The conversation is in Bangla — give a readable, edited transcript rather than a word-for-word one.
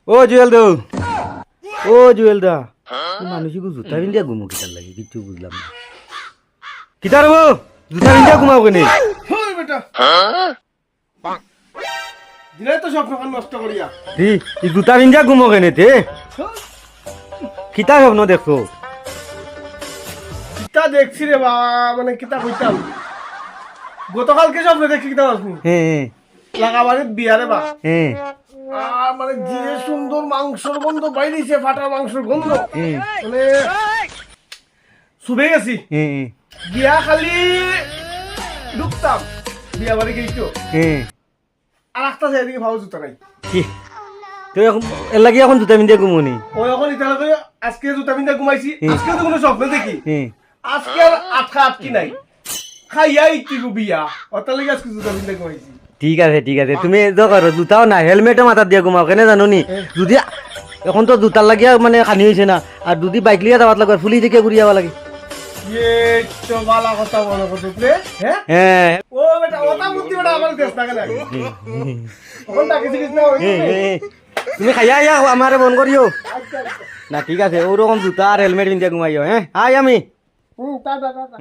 ও জুয়েল দৌ, ও জুয়েল দা, মানুষকে জুতা পিন্ধিয়া ঘুমো কিতার লাগে কিচ্ছু বুঝলাম না। কিতার বউ জুতা পিন্ধিয়া ঘুমাও কেনে? ওই বেটা দিলে তো স্বপ্ন নষ্ট করিয়া। ই জুতা পিন্ধিয়া ঘুমো কেনে তে? কিতা স্বপ্ন দেখছো? কিতা দেখছি রে বা, মানে কিতা কইতাম গতকালকে স্বপ্ন দেখছি কিতা আসবো হ্যাঁ লাগাবাড়ির বিয়া রে বা। হ্যাঁ আর মানে যে সুন্দর মাংসর গন্ধ বাইরেছে, ফাটা মাংসর গন্ধ, মানে শুভে গেছি। হ্যাঁ বিয়া খালি ঢুকতাম বিয়া বাড়ি গেইতো, হ্যাঁ। আর একটা এদিকে ভাও জুতা নাই। কি তুই এখন এর লাগি এখন জুতা পিন্ধিয়া ঘুমোনি? ওই এখন ইতালে আজকে জুতা পিন্ধা ঘুমাইছি, আজকে তো কোনো স্বপ্ন দেখি, হ্যাঁ আজকে আর আটকা আটকি নাই, খাইয়া ইতি বিয়া ওটার লাগে আজকে জুতা পিন্ধা ঘুমাইছি। ঠিক আছে তুমি তো করো জুতাও না হেলমেটও মাথার দিয়ে ঘুমাও কেনে জানো নি? যদি এখন তো জুতার লাগিয়া মানে খানি হয়েছে না, আর যদি বাইক লিয়া যাওয়ার লাগে ফুলি থেকে ঘুরি যাওয়া লাগে। এই তো বালা কথা মনে করছো রে, হ্যাঁ হ্যাঁ ও বেটা ওটা বুদ্ধি বেটা আমার দেশ না কেন এখন ডাকি দিস না ওই তুমি খাইয়া আইয়া আমারে মন করিও না। ঠিক আছে ওরকম জুতা আর হেলমেট পিন্ধিয়া ঘুমাইও। হ্যাঁ আই আমি টা টা টা